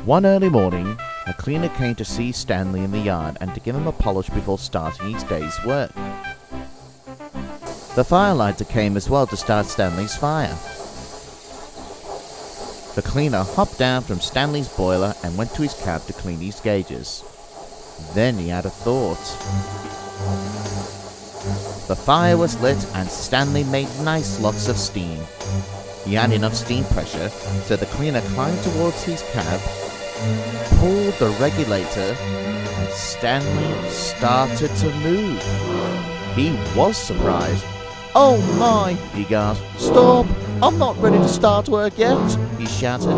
One early morning, a cleaner came to see Stanley in the yard and to give him a polish before starting his day's work. The firelighter came as well to start Stanley's fire. The cleaner hopped down from Stanley's boiler and went to his cab to clean his gauges. Then he had a thought. The fire was lit and Stanley made nice lots of steam. He had enough steam pressure, so the cleaner climbed towards his cab, pulled the regulator, and Stanley started to move. He was surprised. "Oh my," he gasped. "Stop! I'm not ready to start work yet," he shouted.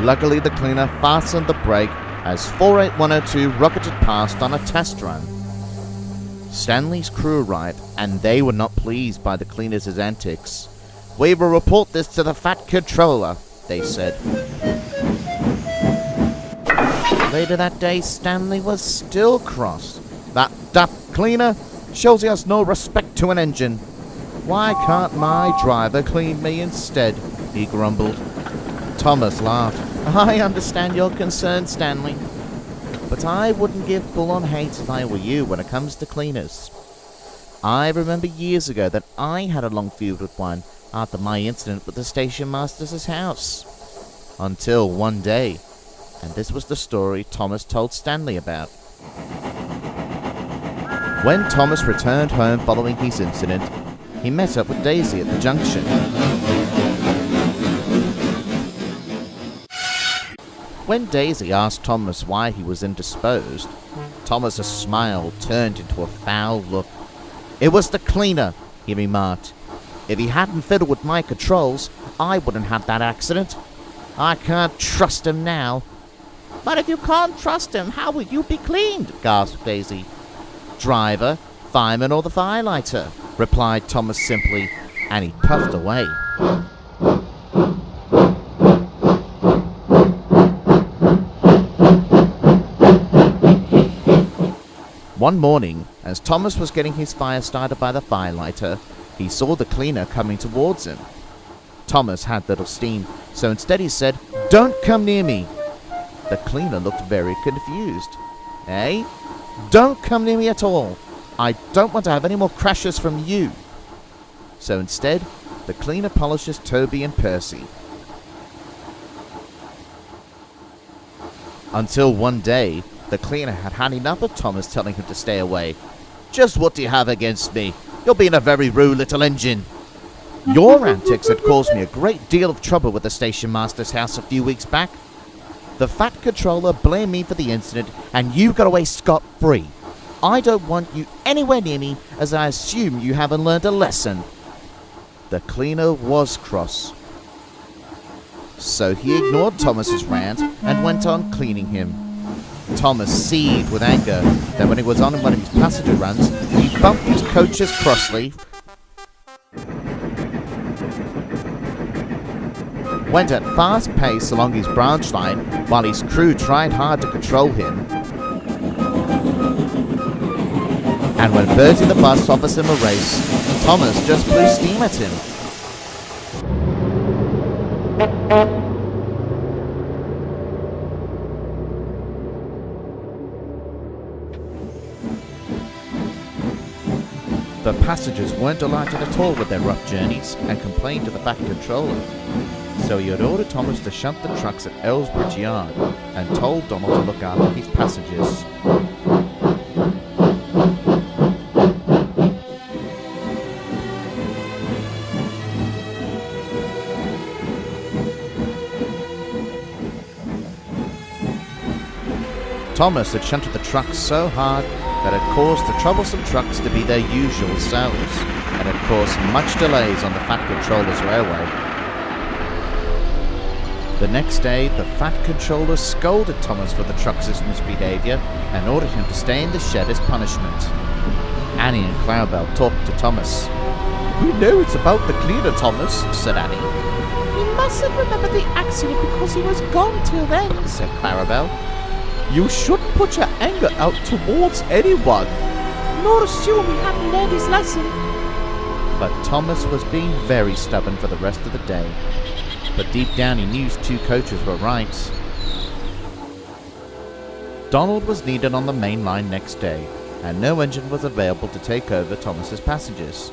Luckily, the cleaner fastened the brake as 48102 rocketed past on a test run. Stanley's crew arrived, and they were not pleased by the cleaner's antics. "We will report this to the Fat Controller," they said. Later that day, Stanley was still cross. "That daft cleaner shows he has no respect to an engine. Why can't my driver clean me instead?" he grumbled. Thomas laughed. "I understand your concern, Stanley, but I wouldn't give full-on hate if I were you when it comes to cleaners. I remember years ago that I had a long feud with one after my incident with the station master's house. Until one day, and this was the story Thomas told Stanley about. When Thomas returned home following his incident, he met up with Daisy at the junction. When Daisy asked Thomas why he was indisposed, Thomas's smile turned into a foul look. "It was the cleaner," he remarked. "If he hadn't fiddled with my controls, I wouldn't have that accident. I can't trust him now." "But if you can't trust him, how will you be cleaned?" gasped Daisy. "Driver, fireman, or the firelighter," replied Thomas simply, and he puffed away. One morning, as Thomas was getting his fire started by the firelighter, he saw the cleaner coming towards him. Thomas had little steam, so instead he said, "Don't come near me." The cleaner looked very confused. "Eh? Don't come near me at all. I don't want to have any more crashes from you." So instead, the cleaner polishes Toby and Percy. Until one day, the cleaner had had enough of Thomas telling him to stay away. "Just what do you have against me? You're being a very rude little engine." "Your antics had caused me a great deal of trouble with the station master's house a few weeks back. The Fat Controller blamed me for the incident, and you got away scot-free. I don't want you anywhere near me, as I assume you haven't learned a lesson." The cleaner was cross, so he ignored Thomas's rant and went on cleaning him. Thomas seethed with anger. Then when he was on one of his passenger runs, he bumped his coaches crossly, went at fast pace along his branch line while his crew tried hard to control him, and when Bertie the bus offers him a race, Thomas just blew steam at him. The passengers weren't delighted at all with their rough journeys and complained to the Fat Controller. So he had ordered Thomas to shunt the trucks at Ellsbridge Yard and told Donald to look after his passengers. Thomas had shunted the truck so hard that it caused the troublesome trucks to be their usual selves, and had caused much delays on the Fat Controller's railway. The next day, the Fat Controller scolded Thomas for the truck's misbehavior and ordered him to stay in the shed as punishment. Annie and Clarabelle talked to Thomas. "We know it's about the cleaner, Thomas," said Annie. "You mustn't remember the accident because he was gone till then," said Clarabelle. "You shouldn't put your anger out towards anyone." "Nor assume he hadn't learned his lesson." But Thomas was being very stubborn for the rest of the day. But deep down he knew his two coaches were right. Donald was needed on the main line next day, and no engine was available to take over Thomas's passengers.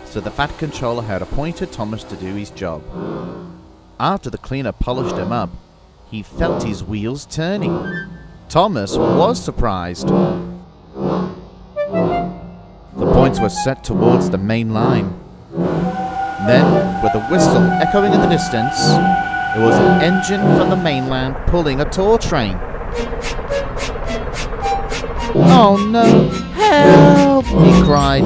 So the Fat Controller had appointed Thomas to do his job. After the cleaner polished him up, he felt his wheels turning. Thomas was surprised. The points were set towards the main line. Then, with a whistle echoing in the distance, it was an engine from the mainland pulling a tour train. "Oh no, help!" he cried.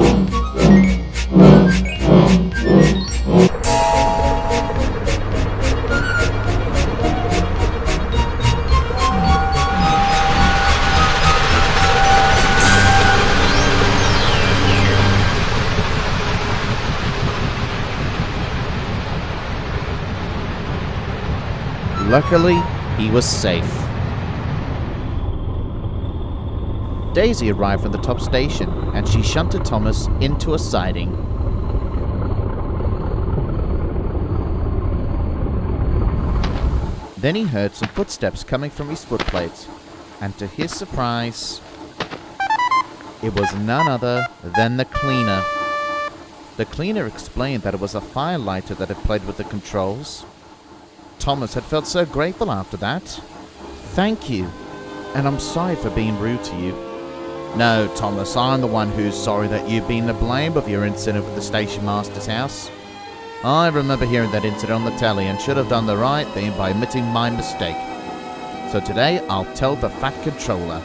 Luckily, he was safe. Daisy arrived from the top station, and she shunted Thomas into a siding. Then he heard some footsteps coming from his footplate, and to his surprise, it was none other than the cleaner. The cleaner explained that it was a firelighter that had played with the controls. Thomas had felt so grateful after that. "Thank you, and I'm sorry for being rude to you." "No, Thomas, I'm the one who's sorry that you've been to blame of your incident with the station master's house. I remember hearing that incident on the telly and should have done the right thing by admitting my mistake. So today I'll tell the Fat Controller."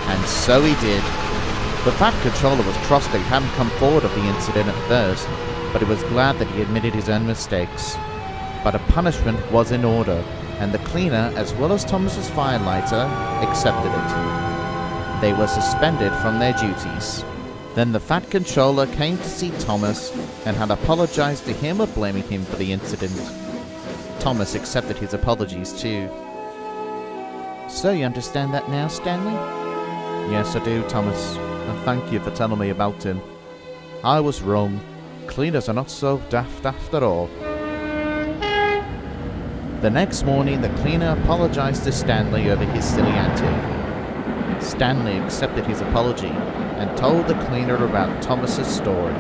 And so he did. The Fat Controller was cross that he hadn't come forward of the incident at first, but he was glad that he admitted his own mistakes. But a punishment was in order, and the cleaner, as well as Thomas's firelighter, accepted it. They were suspended from their duties. Then the Fat Controller came to see Thomas and had apologized to him of blaming him for the incident. Thomas accepted his apologies too. "So you understand that now, Stanley?" "Yes, I do, Thomas, and thank you for telling me about him. I was wrong. Cleaners are not so daft after all." The next morning, the cleaner apologized to Stanley over his silly antic. Stanley accepted his apology and told the cleaner about Thomas's story.